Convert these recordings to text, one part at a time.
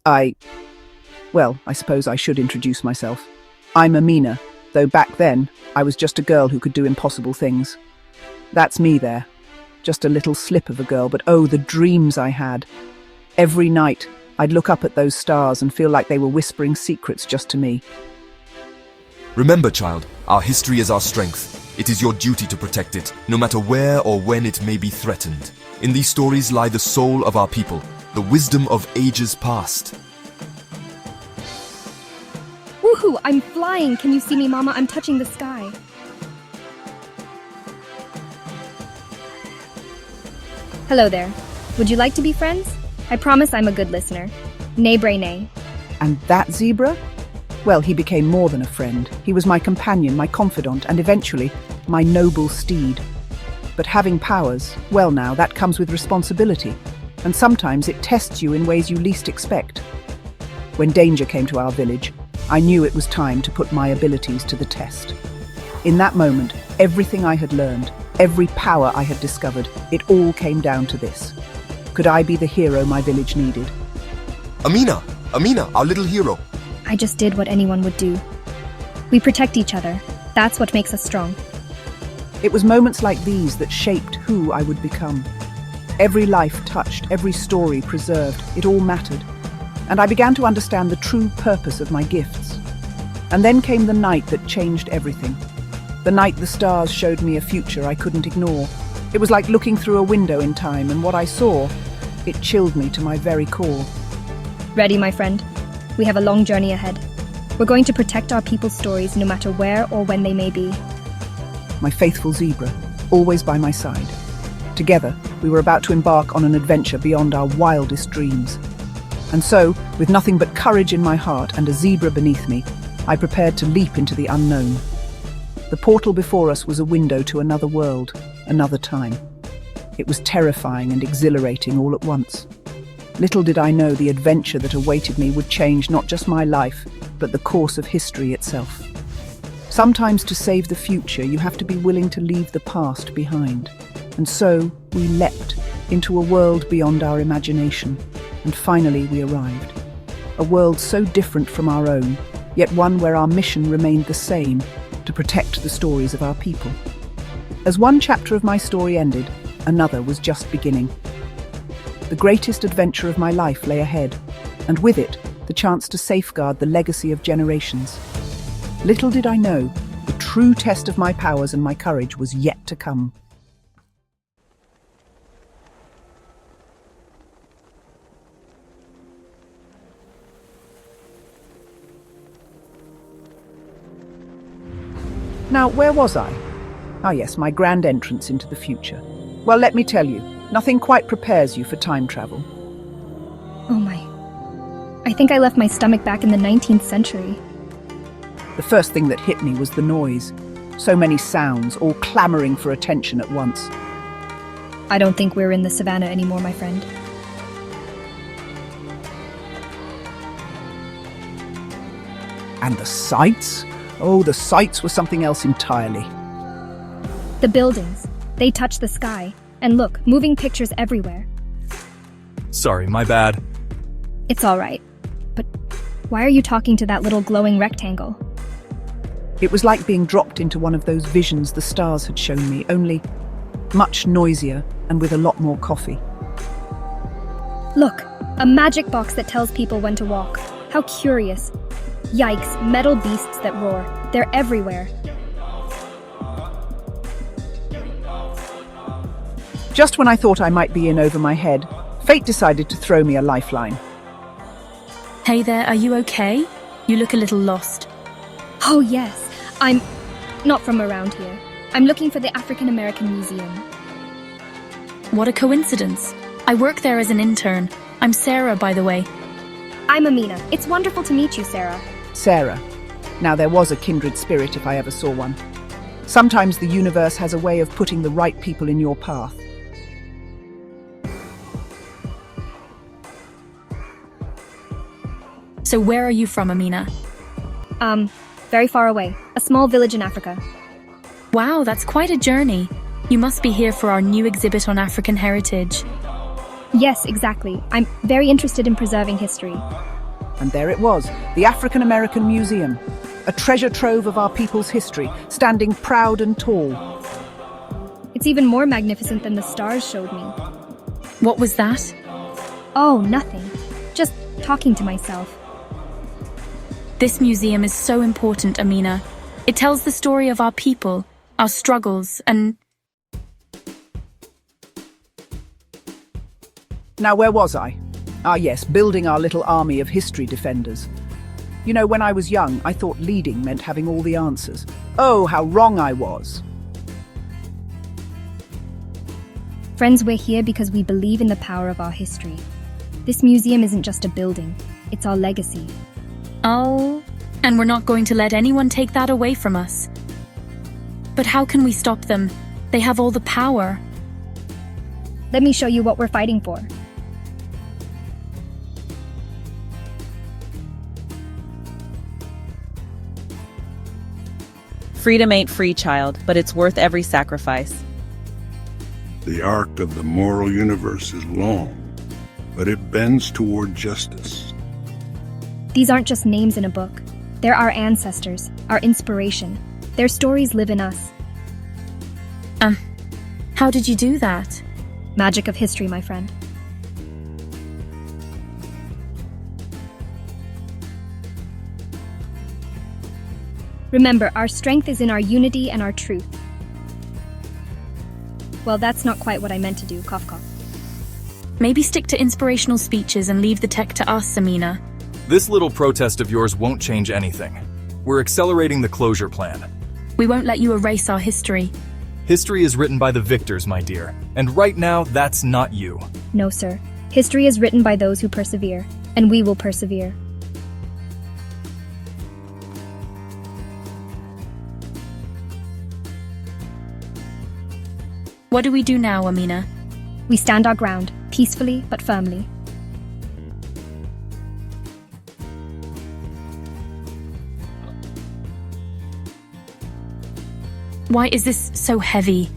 I... Well, I suppose I should introduce myself. I'm Amina, though back then, I was just a girl who could do impossible things. That's me there. Just a little slip of a girl, but oh, the dreams I had. Every night, I'd look up at those stars and feel like they were whispering secrets just to me. Remember, child, our history is our strength. It is your duty to protect it, no matter where or when it may be threatened. In these stories lie the soul of our people, the wisdom of ages past. Woohoo! I'm flying! Can you see me, Mama? I'm touching the sky. Hello there. Would you like to be friends? I promise I'm a good listener. Nay, bray, nay. And that zebra? Well, he became more than a friend. He was my companion, my confidant, and eventually, my noble steed. But having powers, well now, that comes with responsibility. And sometimes it tests you in ways you least expect. When danger came to our village, I knew it was time to put my abilities to the test. In that moment, everything I had learned, every power I had discovered, it all came down to this. Could I be the hero my village needed? Amina, our little hero. I just did what anyone would do. We protect each other. That's what makes us strong. It was moments like these that shaped who I would become. Every life touched, every story preserved, it all mattered. And I began to understand the true purpose of my gifts. And then came the night that changed everything. The night the stars showed me a future I couldn't ignore. It was like looking through a window in time, and what I saw, it chilled me to my very core. Ready, my friend? We have a long journey ahead. We're going to protect our people's stories no matter where or when they may be. My faithful zebra, always by my side. Together, we were about to embark on an adventure beyond our wildest dreams. And so, with nothing but courage in my heart and a zebra beneath me, I prepared to leap into the unknown. The portal before us was a window to another world, another time. It was terrifying and exhilarating all at once. Little did I know the adventure that awaited me would change not just my life, but the course of history itself. Sometimes to save the future, you have to be willing to leave the past behind. And so, we leapt into a world beyond our imagination. And finally we arrived. A world so different from our own, yet one where our mission remained the same, to protect the stories of our people. As one chapter of my story ended, another was just beginning. The greatest adventure of my life lay ahead, and with it, the chance to safeguard the legacy of generations. Little did I know, the true test of my powers and my courage was yet to come. Now, where was I? Ah yes, my grand entrance into the future. Well, let me tell you, nothing quite prepares you for time travel. Oh my. I think I left my stomach back in the 19th century. The first thing that hit me was the noise. So many sounds, all clamoring for attention at once. I don't think we're in the savannah anymore, my friend. And the sights? Oh, the sights were something else entirely. The buildings. They touch the sky. And look, moving pictures everywhere. Sorry, my bad. It's all right. But why are you talking to that little glowing rectangle? It was like being dropped into one of those visions the stars had shown me, only much noisier and with a lot more coffee. Look, a magic box that tells people when to walk. How curious. Yikes, metal beasts that roar. They're everywhere. Just when I thought I might be in over my head, fate decided to throw me a lifeline. Hey there, are you okay? You look a little lost. Oh yes, I'm not from around here. I'm looking for the African American Museum. What a coincidence. I work there as an intern. I'm Sarah, by the way. I'm Amina. It's wonderful to meet you, Sarah. Sarah. Now there was a kindred spirit if I ever saw one. Sometimes the universe has a way of putting the right people in your path. So where are you from, Amina? Very far away. A small village in Africa. Wow, that's quite a journey. You must be here for our new exhibit on African heritage. Yes, exactly. I'm very interested in preserving history. And there it was, the African American Museum, a treasure trove of our people's history, standing proud and tall. It's even more magnificent than the stars showed me. What was that? Oh, nothing. Just talking to myself. This museum is so important, Amina. It tells the story of our people, our struggles, and... Now, where was I? Ah, yes, building our little army of history defenders. You know, when I was young, I thought leading meant having all the answers. Oh, how wrong I was. Friends, we're here because we believe in the power of our history. This museum isn't just a building, it's our legacy. Oh, and we're not going to let anyone take that away from us. But how can we stop them? They have all the power. Let me show you what we're fighting for. Freedom ain't free, child, but it's worth every sacrifice. The arc of the moral universe is long, but it bends toward justice. These aren't just names in a book. They're our ancestors, our inspiration. Their stories live in us. How did you do that? Magic of history, my friend. Remember, our strength is in our unity and our truth. Well, that's not quite what I meant to do, cough cough. Maybe stick to inspirational speeches and leave the tech to us, Amina. This little protest of yours won't change anything. We're accelerating the closure plan. We won't let you erase our history. History is written by the victors, my dear. And right now, that's not you. No, sir. History is written by those who persevere, and we will persevere. What do we do now, Amina? We stand our ground, peacefully but firmly. Why is this so heavy?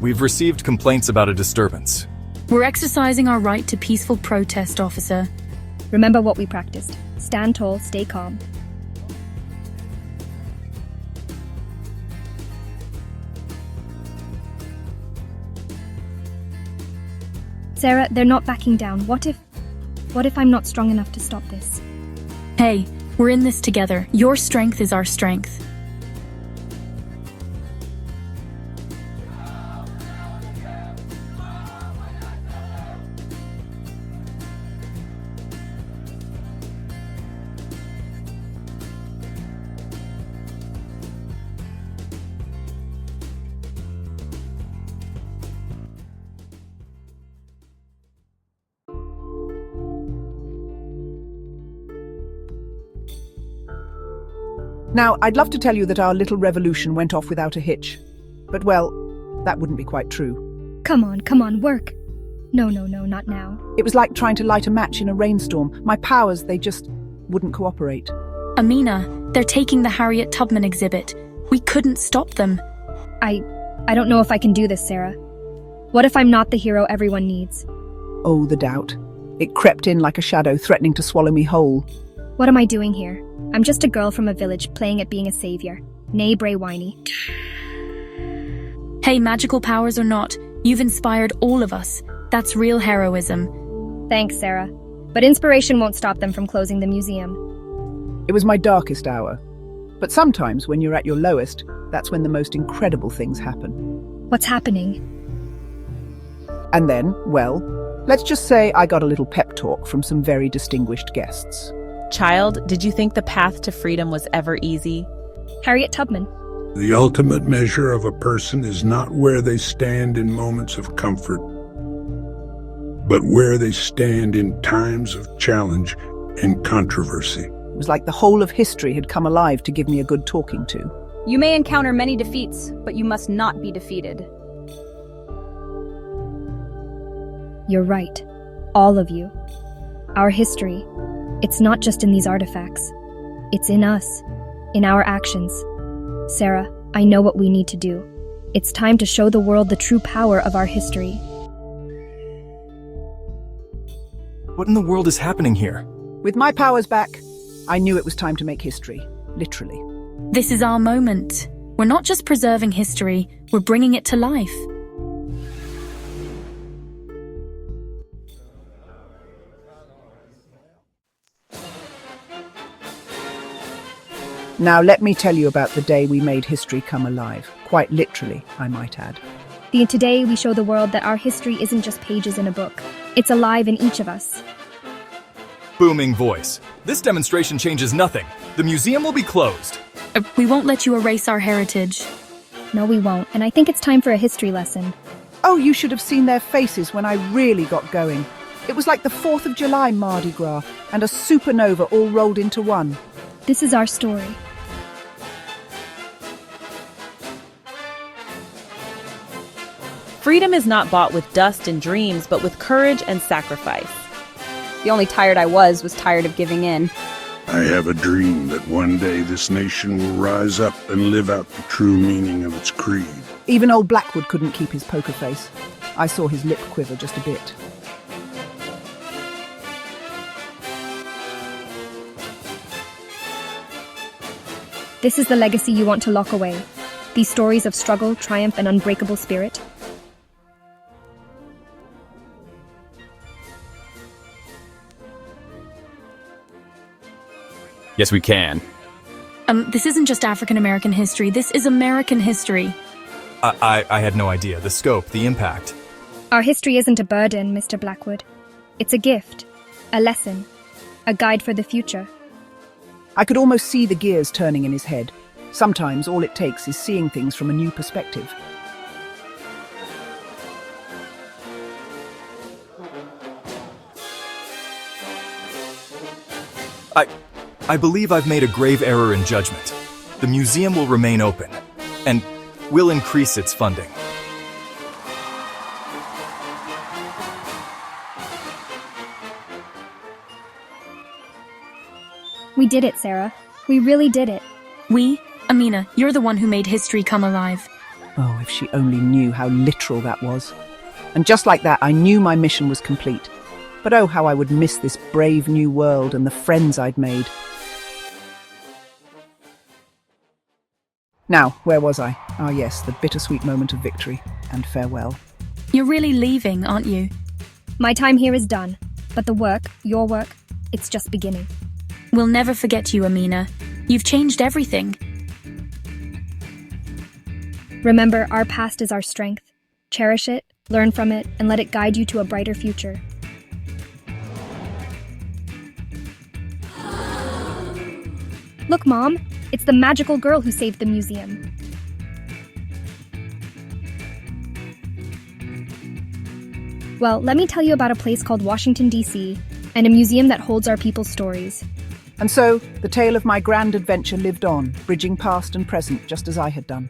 We've received complaints about a disturbance. We're exercising our right to peaceful protest, officer. Remember what we practiced. Stand tall, stay calm. Sarah, they're not backing down. What if I'm not strong enough to stop this? Hey, we're in this together. Your strength is our strength. Now, I'd love to tell you that our little revolution went off without a hitch. But, well, that wouldn't be quite true. Come on, work. No, not now. It was like trying to light a match in a rainstorm. My powers, they just wouldn't cooperate. Amina, they're taking the Harriet Tubman exhibit. We couldn't stop them. I don't know if I can do this, Sarah. What if I'm not the hero everyone needs? Oh, the doubt. It crept in like a shadow, threatening to swallow me whole. What am I doing here? I'm just a girl from a village playing at being a savior. Nay, Bray Whiny. Hey, magical powers or not, you've inspired all of us. That's real heroism. Thanks, Sarah. But inspiration won't stop them from closing the museum. It was my darkest hour. But sometimes, when you're at your lowest, that's when the most incredible things happen. What's happening? And then, well, let's just say I got a little pep talk from some very distinguished guests. Child, did you think the path to freedom was ever easy? Harriet Tubman. The ultimate measure of a person is not where they stand in moments of comfort, but where they stand in times of challenge and controversy. It was like the whole of history had come alive to give me a good talking to. You may encounter many defeats, but you must not be defeated. You're right. All of you. Our history. It's not just in these artifacts. It's in us. In our actions. Sarah, I know what we need to do. It's time to show the world the true power of our history. What in the world is happening here? With my powers back, I knew it was time to make history, literally. This is our moment. We're not just preserving history, we're bringing it to life. Now let me tell you about the day we made history come alive. Quite literally, I might add. Today, we show the world that our history isn't just pages in a book. It's alive in each of us. Booming voice. This demonstration changes nothing. The museum will be closed. We won't let you erase our heritage. No, we won't, and I think it's time for a history lesson. Oh, you should have seen their faces when I really got going. It was like the 4th of July Mardi Gras and a supernova all rolled into one. This is our story. Freedom is not bought with dust and dreams, but with courage and sacrifice. The only tired I was tired of giving in. I have a dream that one day this nation will rise up and live out the true meaning of its creed. Even old Blackwood couldn't keep his poker face. I saw his lip quiver just a bit. This is the legacy you want to lock away. These stories of struggle, triumph, and unbreakable spirit. Yes, we can. This isn't just African American history, this is American history. I had no idea. The scope, the impact. Our history isn't a burden, Mr. Blackwood. It's a gift, a lesson, a guide for the future. I could almost see the gears turning in his head. Sometimes all it takes is seeing things from a new perspective. I believe I've made a grave error in judgment. The museum will remain open, and will increase its funding. We did it, Sarah. We really did it. We? Amina, you're the one who made history come alive. Oh, if she only knew how literal that was. And just like that, I knew my mission was complete. But oh, how I would miss this brave new world and the friends I'd made. Now, where was I? Ah, yes, the bittersweet moment of victory and farewell. You're really leaving, aren't you? My time here is done. But the work, your work, it's just beginning. We'll never forget you, Amina. You've changed everything. Remember, our past is our strength. Cherish it, learn from it, and let it guide you to a brighter future. Look, Mom, it's the magical girl who saved the museum. Well, let me tell you about a place called Washington, D.C, and a museum that holds our people's stories. And so, the tale of my grand adventure lived on, bridging past and present just as I had done.